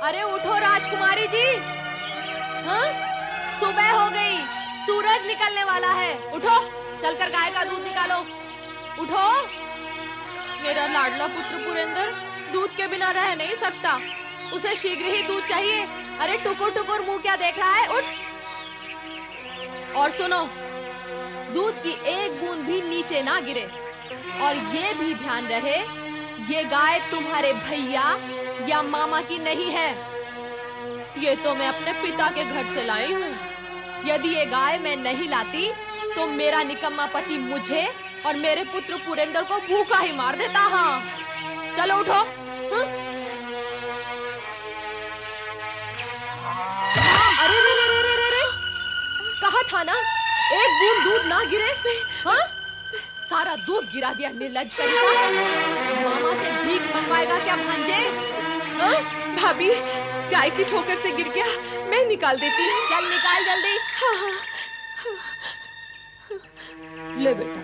अरे उठो राजकुमारी जी। हाँ? सुबह हो गई, सूरज निकलने वाला है। उठो, चलकर गाय का दूध निकालो। उठो। मेरा लाडला पुत्र पुरेंद्र दूध के बिना रह नहीं सकता। उसे शीघ्र ही दूध चाहिए। अरे टुकुर टुकुर मुंह क्या देख रहा है? उठ। और सुनो, दूध की एक बूंद भी नीचे ना गिरे। और ये भी ध्यान रहे, ये गाय तुम्हारे भैया या मामा की नहीं है। ये तो मैं अपने पिता के घर से लाई हूँ। यदि ये गाय मैं नहीं लाती तो मेरा निकम्मा पति मुझे और मेरे पुत्र पुरेंद्र को भूखा ही मार देता। हाँ, चलो उठो। हाँ? अरे रे रे रे रे रे, कहा था ना एक बूंद दूध ना गिरे। हाँ? सारा दूध गिरा दिया निर्लज्ज करेगा। मामा से भीख मंगवाएगा क्या भांजे? हाँ? भाभी, गाय की ठोकर से गिर गया, मैं निकाल देती हूँ। चल निकाल जल्दी। हाँ हाँ। ले बेटा।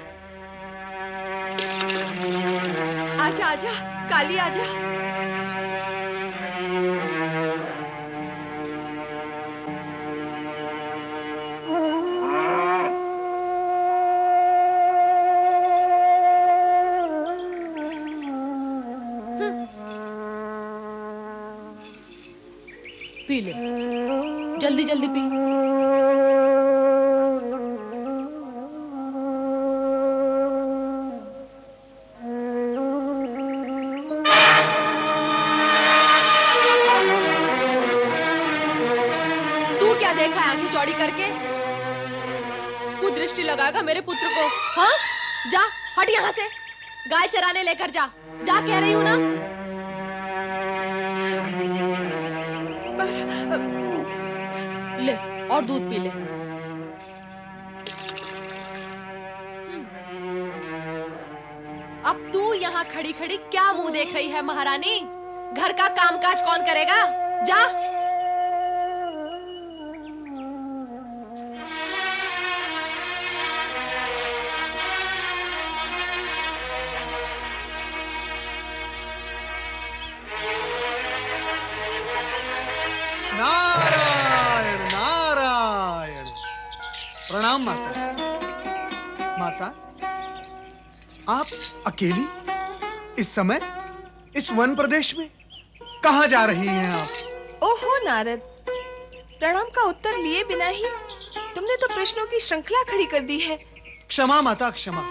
आजा आजा, काली आजा। पी ले, जल्दी जल्दी पी। तू क्या देख रहा है आंखें चौड़ी करके? कुदृष्टि लगाएगा मेरे पुत्र को। हाँ? जा, हट यहाँ से। गाय चराने लेकर जा। जा कह रही हूँ ना। ले और दूध पी ले। अब तू यहाँ खड़ी खड़ी क्या मुंह देख रही है महारानी? घर का कामकाज कौन करेगा? जा। नारायण नारायण। प्रणाम माता। माता, आप अकेली इस समय इस वन प्रदेश में कहाँ जा रही हैं आप? ओहो नारद, प्रणाम का उत्तर लिए बिना ही तुमने तो प्रश्नों की श्रृंखला खड़ी कर दी है। क्षमा माता, क्षमा।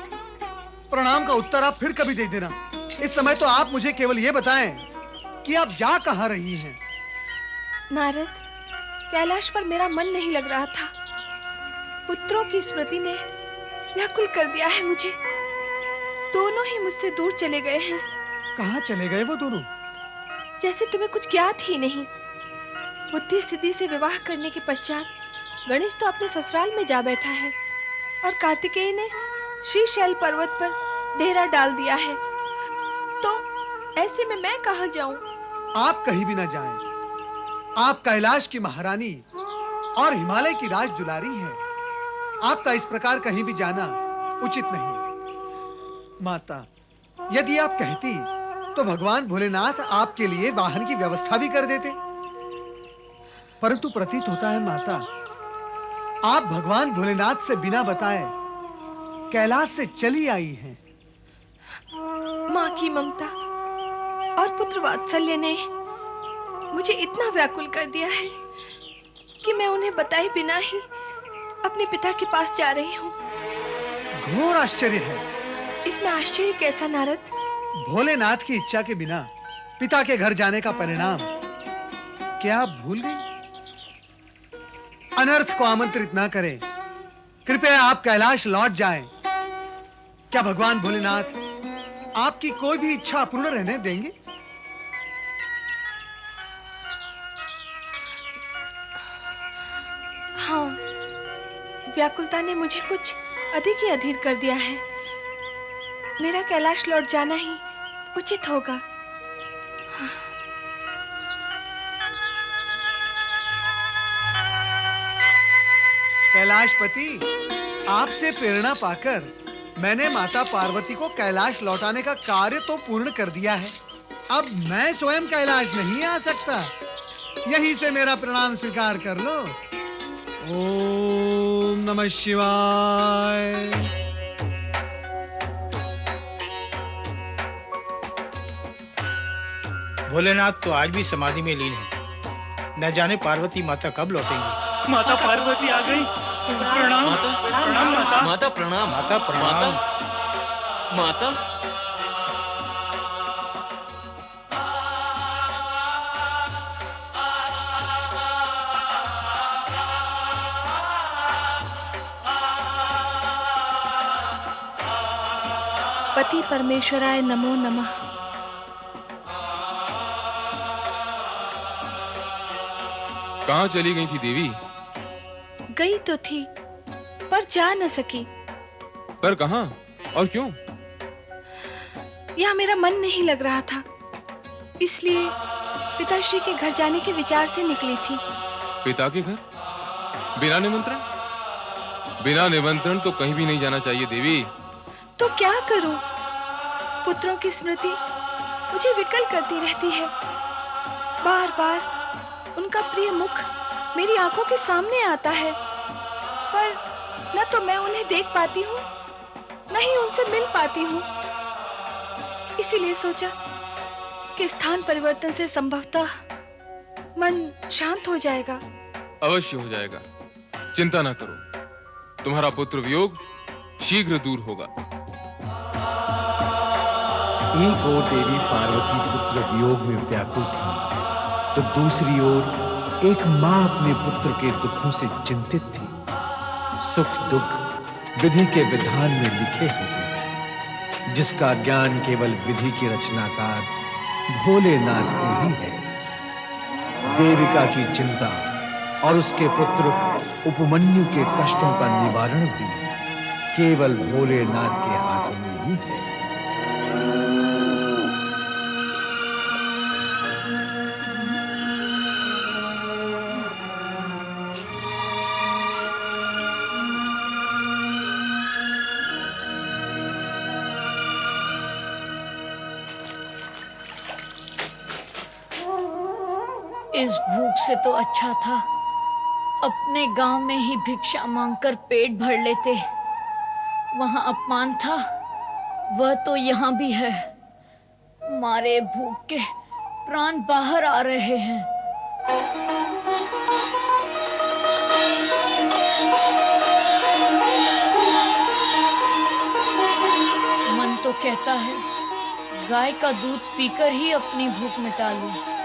प्रणाम का उत्तर आप फिर कभी दे देना। इस समय तो आप मुझे केवल ये बताएं कि आप जा कहाँ रही हैं। नारद, कैलाश पर मेरा मन नहीं लग रहा था। पुत्रों की स्मृति ने व्याकुल कर दिया है मुझे। दोनों ही मुझसे दूर चले गए हैं। कहाँ चले गए वो दोनों? जैसे तुम्हें कुछ ज्ञात ही नहीं। बुद्धि सिद्धि से विवाह करने के पश्चात गणेश तो अपने ससुराल में जा बैठा है और कार्तिकेय ने श्रीशैल पर्वत पर डेरा डाल दिया है। तो ऐसे में मैं कहाँ जाऊं? आप कहीं भी ना जाएं। आप कैलाश की महारानी और हिमालय की राज दुलारी हैं। आपका इस प्रकार कहीं भी जाना उचित नहीं। माता, यदि आप कहती तो भगवान भोलेनाथ आपके लिए वाहन की व्यवस्था भी कर देते। परंतु प्रतीत होता है माता, आप भगवान भोलेनाथ से बिना बताए कैलाश से चली आई हैं। माँ की ममता और पुत्र वात्सल्य ने मुझे इतना व्याकुल कर दिया है कि मैं उन्हें बताए बिना ही अपने पिता के पास जा रही हूँ। घोर आश्चर्य है। इसमें आश्चर्य कैसा नारद? भोलेनाथ की इच्छा के बिना पिता के घर जाने का परिणाम क्या आप भूल गई? अनर्थ को आमंत्रित ना करें। कृपया आप कैलाश लौट जाएं। क्या भगवान भोलेनाथ आपकी कोई भी इच्छा अपूर्ण रहने देंगे? हाँ, व्याकुलता ने मुझे कुछ अधिक ही अधीर कर दिया है। मेरा कैलाश लौट जाना ही उचित होगा। कैलाशपति, आपसे प्रेरणा पाकर मैंने माता पार्वती को कैलाश लौटाने का कार्य तो पूर्ण कर दिया है। अब मैं स्वयं कैलाश नहीं आ सकता। यही से मेरा प्रणाम स्वीकार कर लो। ओम नमः शिवाय। भोलेनाथ तो आज भी समाधि में लीन है। न जाने पार्वती माता कब लौटेंगी। माता पार्वती आ गई। प्रणाम प्रणाम माता। माता प्रणाम। माता प्रणाम। माता पति परमेश्वराय नमो नमः। कहाँ चली गई थी देवी? गई तो थी पर जा न सकी। पर कहाँ और क्यों? यहाँ मेरा मन नहीं लग रहा था, इसलिए पिताश्री के घर जाने के विचार से निकली थी। पिता के घर बिना निमंत्रण? बिना निमंत्रण तो कहीं भी नहीं जाना चाहिए देवी। तो क्या करूं? पुत्रों की स्मृति मुझे विकल करती रहती है। बार बार उनका प्रिय मुख मेरी आंखों के सामने आता है, पर न तो मैं उन्हें देख पाती हूँ, न ही उनसे मिल पाती हूँ। इसीलिए सोचा कि स्थान परिवर्तन से संभवतः मन शांत हो जाएगा। अवश्य हो जाएगा, चिंता ना करो। तुम्हारा पुत्र वियोग शीघ्र दूर होगा। एक ओर देवी पार्वती पुत्र वियोग में व्याकुल थी, तो दूसरी ओर एक मां अपने पुत्र के दुखों से चिंतित थी। सुख दुख विधि के विधान में लिखे होते हैं, जिसका ज्ञान केवल विधि के रचनाकार भोलेनाथ को ही है। देविका की चिंता और उसके पुत्र उपमन्यु के कष्टों का निवारण भी केवल भोलेनाथ के हाथों में ही है। इस भूख से तो अच्छा था अपने गांव में ही भिक्षा मांगकर पेट भर लेते। वहां अपमान था, वह तो यहाँ भी है। मारे भूख के प्राण बाहर आ रहे हैं। मन तो कहता है गाय का दूध पीकर ही अपनी भूख मिटा लूं।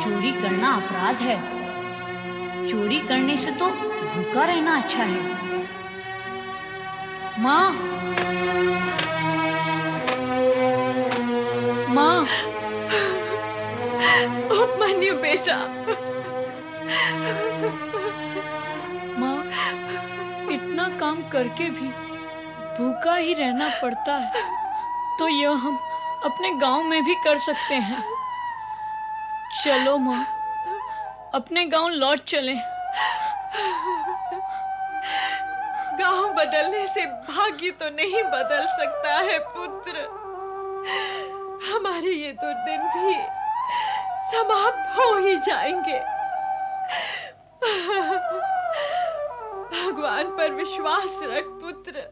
चोरी करना अपराध है। चोरी करने से तो भूखा रहना अच्छा है। माँ, माँ, उपमन्यु बेटा। माँ, इतना काम करके भी भूखा ही रहना पड़ता है, तो यह हम अपने गांव में भी कर सकते हैं। चलो माँ, अपने गांव लौट चलें। गांव बदलने से भाग्य तो नहीं बदल सकता है पुत्र। हमारे ये दुर्दिन भी समाप्त हो ही जाएंगे। भगवान पर विश्वास रख पुत्र।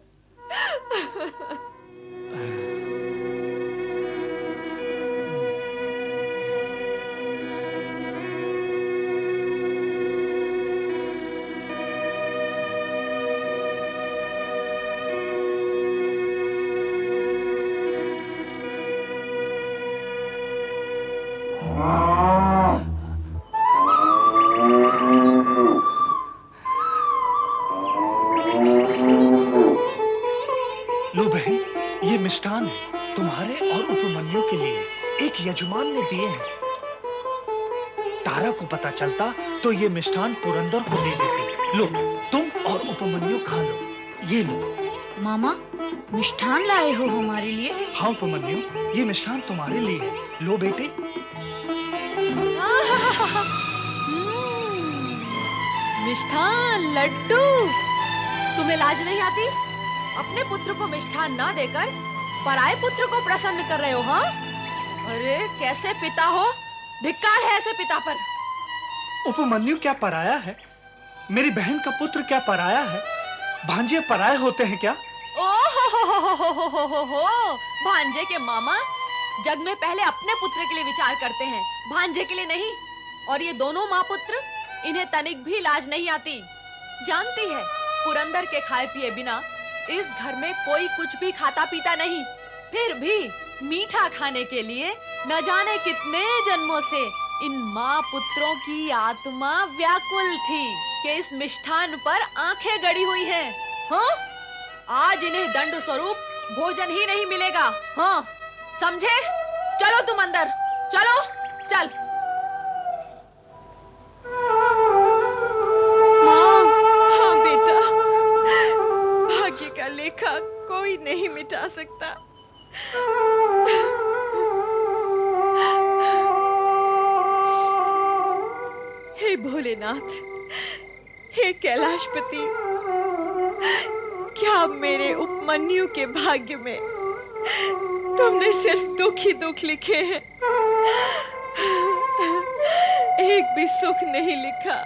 लो बहन, ये मिष्ठान है तुम्हारे और उपमन्यु के लिए। एक यजमान ने दिए हैं। तारा को पता चलता तो ये मिष्ठान पुरंदर को दे देती। लो, तुम और उपमन्यु खा लो। ये लो। मामा मिष्ठान लाए हो हमारे लिए? हाँ उपमन्यु, ये मिष्ठान तुम्हारे लिए है। लो बेटे। मिष्ठान, लड्डू। तुम्हें लाज नहीं आती? अपने पुत्र को मिष्ठान ना देकर पराये पुत्र को प्रसन्न कर रहे हो, हाँ? अरे कैसे पिता हो? धिक्कार है ऐसे पिता पर। उपमन्यु क्या पराया है? मेरी बहन का पुत्र क्या पराया है? भांजे पराये होते हैं क्या? ओहो, भांजे के मामा जग में पहले अपने पुत्र के लिए विचार करते हैं, भांजे के लिए नहीं। और ये दोनों माँ पुत्र, इन्हें तनिक भी लाज नहीं आती। जानती है, पुरंदर के खाए पिए बिना इस घर में कोई कुछ भी खाता पीता नहीं। फिर भी मीठा खाने के लिए न जाने कितने जन्मों से इन माँ पुत्रों की आत्मा व्याकुल थी कि इस मिष्ठान पर आंखें गड़ी हुई हैं। हाँ? आज इन्हें दंड स्वरूप भोजन ही नहीं मिलेगा। हाँ, समझे? चलो तुम अंदर, चलो, चल। माँ, हाँ बेटा, भाग्य का लेखा कोई नहीं मिटा सकता। हे भोलेनाथ, हे कैलाशपति, क्या मेरे उपमन्यु के भाग्य में तुमने सिर्फ दुख ही दुख लिखे हैं, एक भी सुख नहीं लिखा।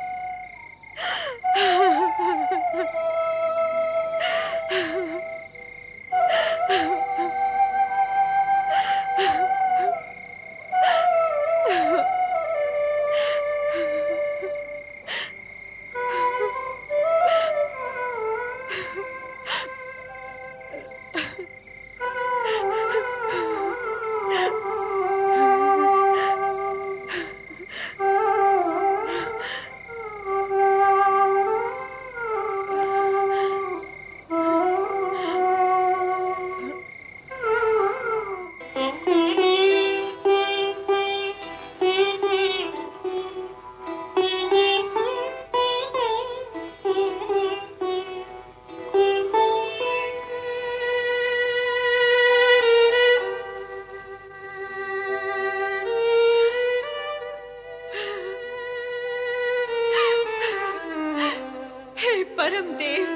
परम देव,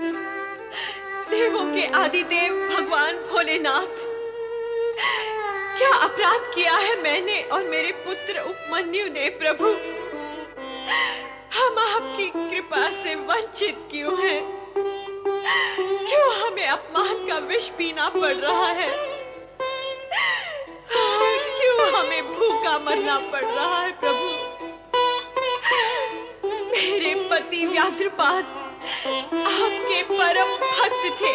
देवों के आदिदेव भगवान भोलेनाथ, क्या अपराध किया है मैंने और मेरे पुत्र उपमन्यु ने प्रभु? हम आपकी कृपा से वंचित क्यों हैं? क्यों हमें अपमान का विष पीना पड़ रहा है? क्यों हमें भूखा मरना पड़ रहा है प्रभु? मेरे पति व्याघ्रपाद आपके परम भक्त थे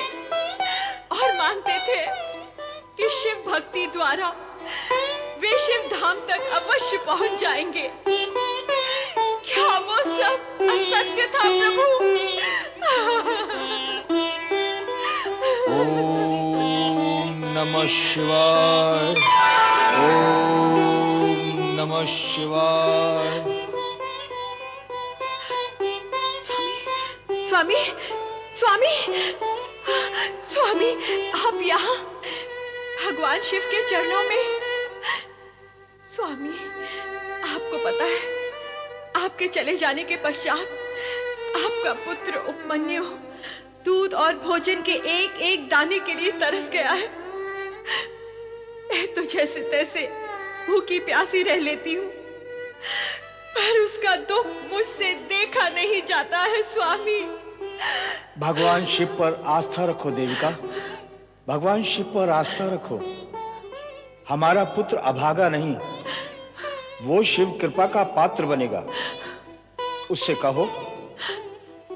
और मानते थे कि शिव भक्ति द्वारा वे शिव धाम तक अवश्य पहुंच जाएंगे। क्या वो सब असत्य था प्रभु? ओम नमः शिवाय, ओम नमः शिवाय। स्वामी, स्वामी, स्वामी, आप यहाँ भगवान शिव के चरणों में। स्वामी, आपको पता है, आपके चले जाने के पश्चात आपका पुत्र उपमन्यु दूध और भोजन के एक एक दाने के लिए तरस गया है। मैं तो जैसे तैसे भूखी प्यासी रह लेती हूँ, पर उसका दुख मुझसे देखा नहीं जाता है स्वामी। भगवान शिव पर आस्था रखो देविका, भगवान शिव पर आस्था रखो। हमारा पुत्र अभागा नहीं, वो शिव कृपा का पात्र बनेगा। उससे कहो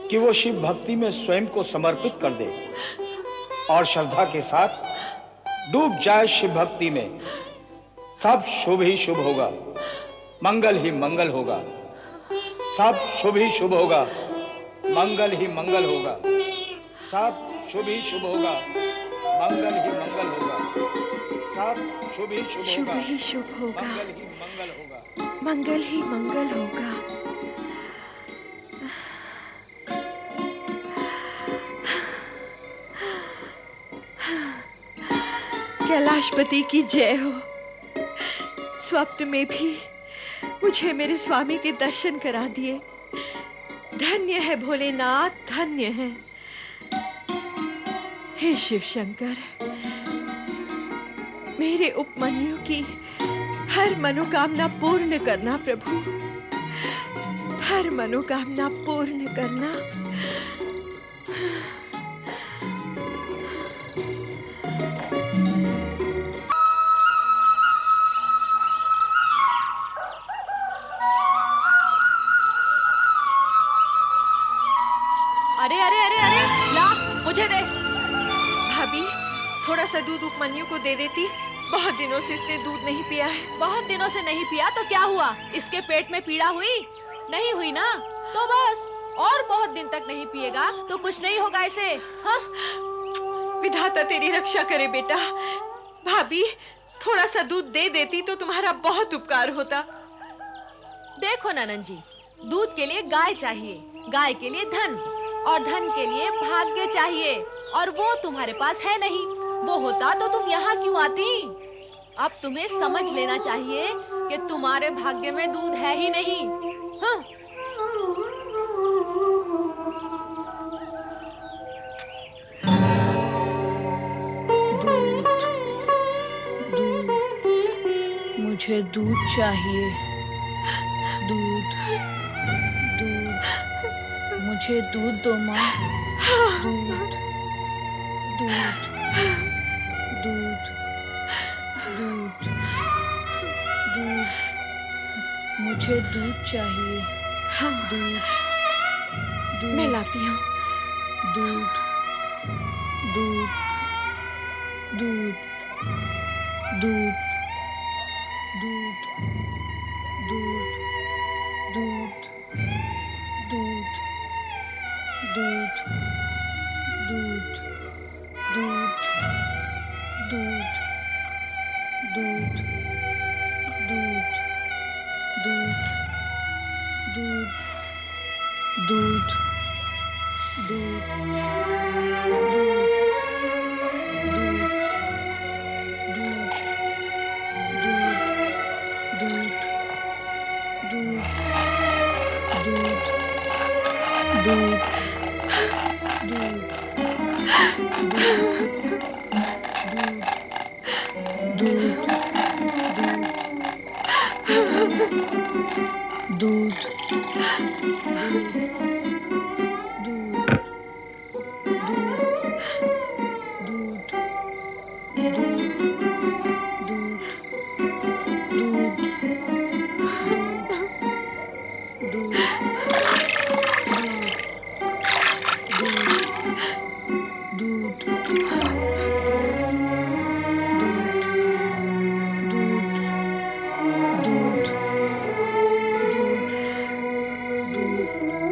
कि वो शिव भक्ति में स्वयं को समर्पित कर दे और श्रद्धा के साथ डूब जाए शिव भक्ति में। सब शुभ ही शुभ होगा, मंगल ही मंगल होगा। सब शुभ ही शुभ होगा, मंगल ही मंगल होगा। सब शुभ ही शुभ होगा, मंगल ही मंगल होगा। सब शुभ ही शुभ होगा, शुभ ही शुभ होगा, मंगल ही मंगल होगा। मंगल ही मंगल होगा। कैलाशपति की जय हो। स्वप्न में भी मुझे मेरे स्वामी के दर्शन करा दिए। धन्य है भोलेनाथ, धन्य है। हे शिव शंकर, मेरे उपमन्यु की हर मनोकामना पूर्ण करना प्रभु, हर मनोकामना पूर्ण करना। अरे अरे अरे अरे, ला मुझे दे। भाभी, थोड़ा सा दूध उपमन्यु को दे देती। बहुत दिनों से इसने दूध नहीं पिया है। बहुत दिनों से नहीं पिया तो क्या हुआ? इसके पेट में पीड़ा हुई? नहीं हुई ना? तो बस, और बहुत दिन तक नहीं पिएगा तो कुछ नहीं होगा इसे। हाँ? विधाता तेरी रक्षा करे बेटा। भाभी, थोड़ा सा दूध दे देती तो तुम्हारा बहुत उपकार होता। देखो ननन जी, दूध के लिए गाय चाहिए, गाय के लिए धन, और धन के लिए भाग्य चाहिए, और वो तुम्हारे पास है नहीं। वो होता तो तुम यहाँ क्यों आती? अब तुम्हें समझ लेना चाहिए कि तुम्हारे भाग्य में दूध है ही नहीं। हाँ? मुझे दूध चाहिए। दूध, दूध, मुझे दूध दो माँ। दूध, दूध, दूध, दूध, दूध, मुझे दूध चाहिए। दूध, दूध, मैं लाती हूँ। दूध, दूध, दूध, दूध, दूध, दूध, दूध, दूध, दूध, दूध, दूध, दूध, दूध, दूध, दूध, दूध, दूध,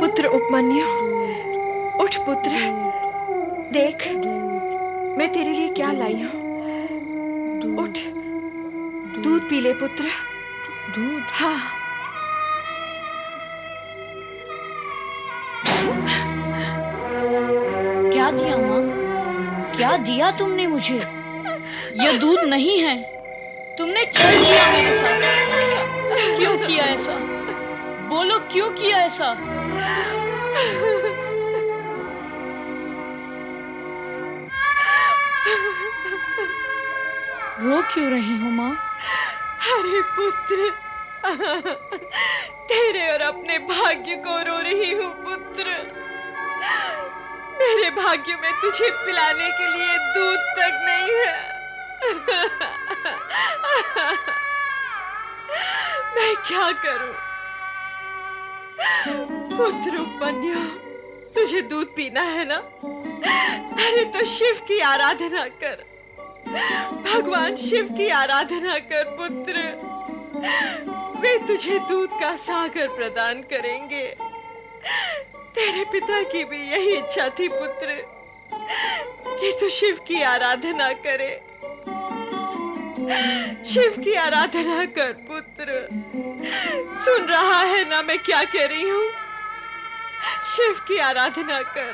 पुत्र उपमन्यु, उठ पुत्र। देख, मैं तेरे लिए क्या लाई हूँ। उठ, दूध पी ले पुत्र। दूध? हाँ। क्या दिया माँ? क्या दिया तुमने मुझे? यह दूध नहीं है। तुमने छल किया मेरे साथ। क्यों किया ऐसा? बोलो, क्यों किया ऐसा? रो क्यों रही हो माँ? अरे पुत्र, तेरे और अपने भाग्य को रो रही हूँ पुत्र। मेरे भाग्य में तुझे पिलाने के लिए दूध तक नहीं है। मैं क्या करूं? पुत्र उपमन्यु, तुझे दूध पीना है ना? अरे तो शिव की आराधना कर, भगवान शिव की आराधना कर पुत्र। वे तुझे दूध का सागर प्रदान करेंगे। तेरे पिता की भी यही इच्छा थी पुत्र, कि तू शिव की आराधना करे। शिव की आराधना कर पुत्र। सुन रहा है ना मैं क्या कह रही हूँ? शिव की आराधना कर।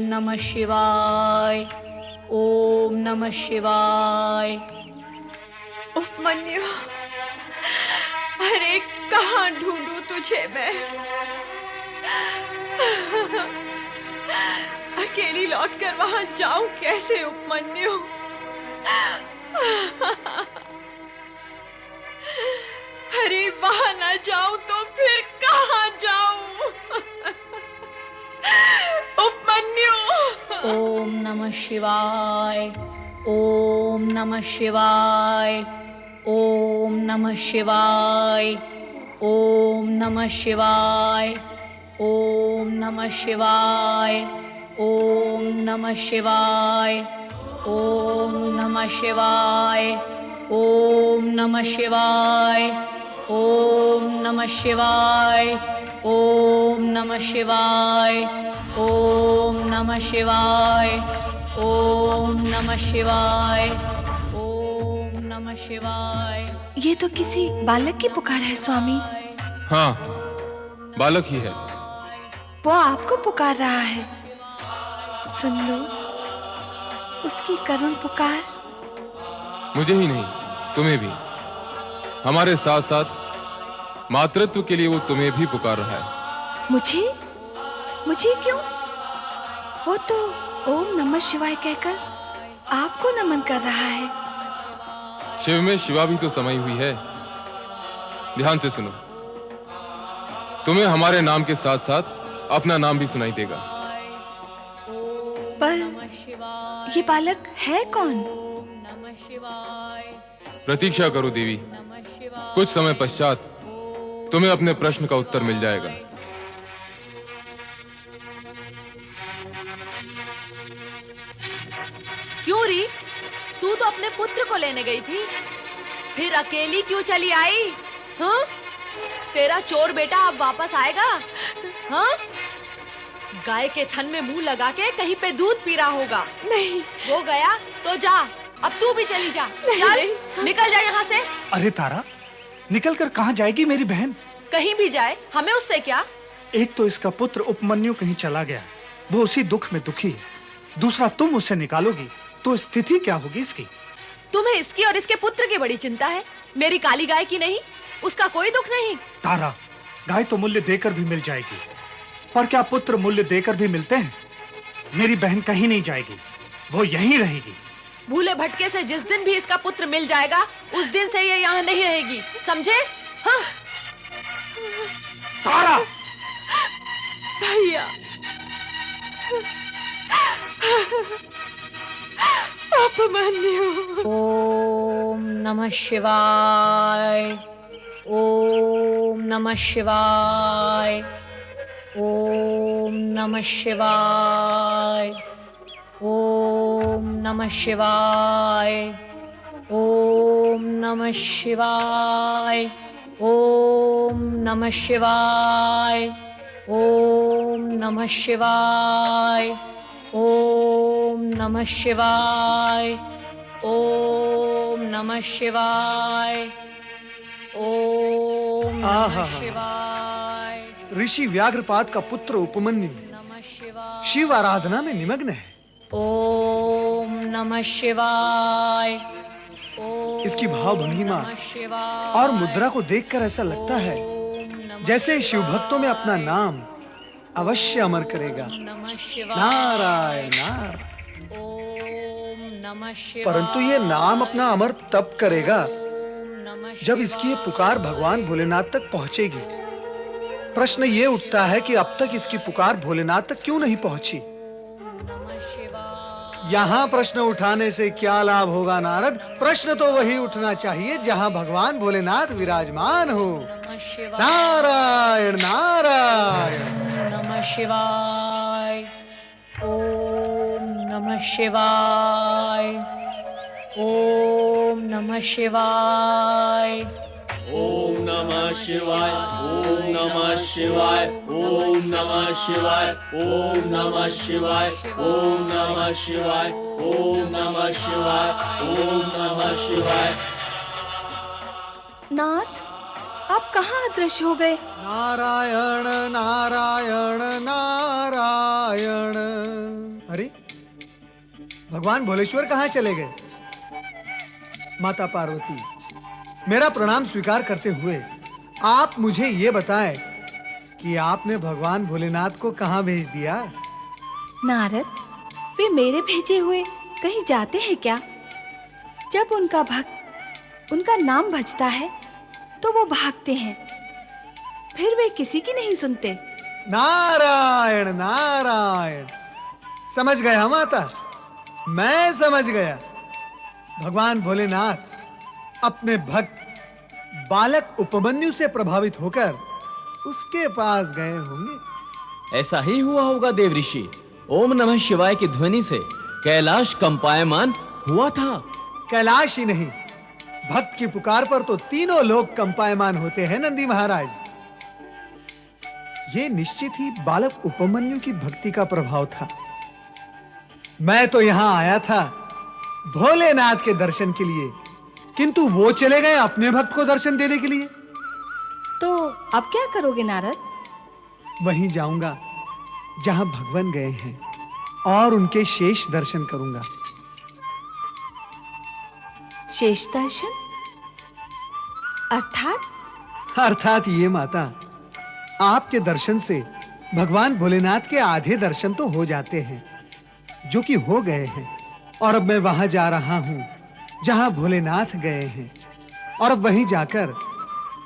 नमः शिवाय, ओम नमः शिवाय। उपमन्यु, अरे कहाँ ढूंढूं तुझे मैं? अकेली लौटकर वहां जाऊं कैसे उपमन्यु? अरे वहां ना जाऊं तो फिर कहाँ जाऊं? उपमन्यु। ओम नमः शिवाय, ओम नमः शिवाय, ओम नमः शिवाय, ओम नमः शिवाय, ओम नमः शिवाय, ओम नमः शिवाय, ओम नमः शिवाय, ओम नमः शिवाय, ओम नमः शिवाय, ओम नमः शिवाय, ओम नमः शिवाय, ओम नमः शिवाय, ओम नमः शिवाय। ये तो किसी बालक की पुकार है स्वामी। हाँ, बालक ही है। वो आपको पुकार रहा है। सुन लो उसकी करुण पुकार। मुझे ही नहीं, तुम्हें भी। हमारे साथ साथ मातृत्व के लिए वो तुम्हें भी पुकार रहा है। मुझे? मुझे क्यों? वो तो ओम नमः शिवाय कहकर आपको नमन कर रहा है। शिव में शिवा भी तो समाई हुई है। ध्यान से सुनो, तुम्हें हमारे नाम के साथ साथ अपना नाम भी सुनाई देगा। पर ये बालक है कौन? प्रतीक्षा करो देवी, कुछ समय पश्चात तुम्हें अपने प्रश्न का उत्तर मिल जाएगा। क्यों री? तू तो अपने पुत्र को लेने गई थी, फिर अकेली क्यों चली आई? हाँ? तेरा चोर बेटा अब वापस आएगा? हाँ? गाय के थन में मुंह लगा के कहीं पे दूध पी रहा होगा। नहीं। वो गया तो जा, अब तू भी चली जा। चल, निकल जा यहाँ से। अरे तारा, निकल कर कहाँ जाएगी मेरी बहन? कहीं भी जाए, हमें उससे क्या? एक तो इसका पुत्र उपमन्यु कहीं चला गया, वो उसी दुख में दुखी है। दूसरा तुम उसे निकालोगी तो स्थिति क्या होगी इसकी? तुम्हें इसकी और इसके पुत्र की बड़ी चिंता है, मेरी काली गाय की नहीं। उसका कोई दुख नहीं। तारा, गाय तो मूल्य देकर भी मिल जाएगी, पर क्या पुत्र मूल्य देकर भी मिलते हैं? मेरी बहन कहीं नहीं जाएगी, वो यहीं रहेगी। भूले भटके से जिस दिन भी इसका पुत्र मिल जाएगा, उस दिन से ये यहाँ नहीं रहेगी, समझे? हाँ? तारा! भैया, उपमन्यु। ओम नमः शिवाय, ओम नमः शिवाय, ओम नमः शिवाय, ओम नमः शिवाय, ओम नमः शिवाय, ओम नमः शिवाय, ओम नमः शिवाय, ओम नमः शिवाय, ओम नमः शिवाय, ओम नमः शिवाय, ऋषि व्याघ्रपाद का पुत्र उपमन्यु नमः शिवाय, शिव आराधना में निमग्न है। ओम नमः शिवाय, ओम इसकी भाव भंगिमा नमः शिवाय, और मुद्रा को देखकर ऐसा लगता है जैसे शिव भक्तों में अपना नाम अवश्य अमर करेगा। नमः शिवाय, नारायण नारायण। ओम नमः शिवाय, परंतु ये नाम अपना अमर तब करेगा ओम नमः जब इसकी ये पुकार भगवान भोलेनाथ तक पहुंचेगी। प्रश्न ये उठता है कि अब तक इसकी पुकार भोलेनाथ तक क्यों नहीं पहुंची? नमः शिवाय, यहाँ प्रश्न उठाने से क्या लाभ होगा नारद? प्रश्न तो वही उठना चाहिए जहाँ भगवान भोलेनाथ विराजमान हो। नमः शिवाय, नारायण नारायण। नमः शिवाय, ओम नमः शिवाय, ओम नमः शिवाय, ओम नमः शिवाय, ओम नमः शिवाय, ओम नमः शिवाय, ओम नमः शिवाय, ओम नमः शिवाय, ओम नमः शिवाय, ओम नमः शिवाय। नाथ, आप कहाँ अदृश्य हो गए? नारायण नारायण नारायण। अरे भगवान भोलेश्वर कहाँ चले गए? माता पार्वती, मेरा प्रणाम स्वीकार करते हुए आप मुझे ये बताएं कि आपने भगवान भोलेनाथ को कहाँ भेज दिया? नारद, वे मेरे भेजे हुए कहीं जाते हैं क्या? जब उनका भक्त उनका नाम भजता है तो वो भागते हैं, फिर वे किसी की नहीं सुनते। नारायण नारायण, समझ गया माता, मैं समझ गया। भगवान भोलेनाथ अपने भक्त बालक उपमन्यु से प्रभावित होकर उसके पास गए होंगे। ऐसा ही हुआ होगा देव ऋषि। ओम नमः शिवाय की ध्वनि से कैलाश कंपायमान हुआ था। कैलाश ही नहीं, भक्त की पुकार पर तो तीनों लोग कंपायमान होते हैं नंदी महाराज। ये निश्चित ही बालक उपमन्यु की भक्ति का प्रभाव था। मैं तो यहां आया था भोलेनाथ के दर्शन के लिए, किंतु वो चले गए अपने भक्त को दर्शन देने के लिए। तो अब क्या करोगे नारद? वहीं जाऊंगा जहां भगवान गए हैं और उनके शेष दर्शन करूंगा। शेष दर्शन अर्थात? अर्थात ये माता, आपके दर्शन से भगवान भोलेनाथ के आधे दर्शन तो हो जाते हैं, जो कि हो गए हैं, और अब मैं वहां जा रहा हूं जहां भोलेनाथ गए हैं, और अब वहीं जाकर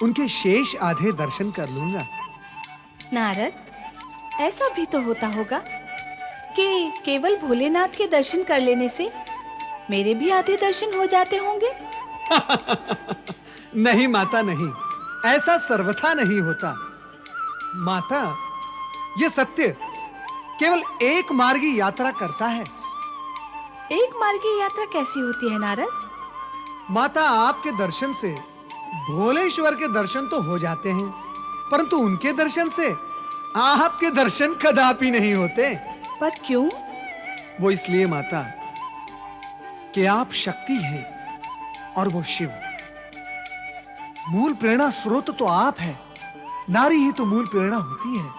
उनके शेष आधे दर्शन कर लूंगा। नारद, ऐसा भी तो होता होगा कि केवल भोलेनाथ के दर्शन कर लेने से मेरे भी आधे दर्शन हो जाते होंगे। नहीं माता नहीं, ऐसा सर्वथा नहीं होता। माता, ये सत्य केवल एक मार्गी यात्रा करता है। एक मार्गी यात्रा कैसी होती है नारद? माता, आपके दर्शन से भोलेश्वर के दर्शन तो हो जाते हैं, परंतु उनके दर्शन से आपके दर्शन कदापि नहीं होते। पर क्यों? वो इसलिए माता कि आप शक्ति हैं और वो शिव। मूल प्रेरणा स्रोत तो आप है, नारी ही तो मूल प्रेरणा होती है।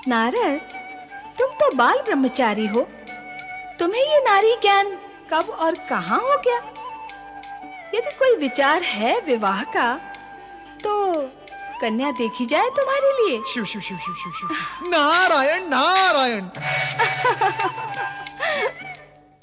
नारद, तुम तो बाल ब्रह्मचारी हो, तुम्हें ये नारी ज्ञान कब और कहां हो गया? यदि कोई विचार है विवाह का तो कन्या देखी जाए तुम्हारे लिए। शिव शिव शिव शिव शिव शिव, नारायण नारायण।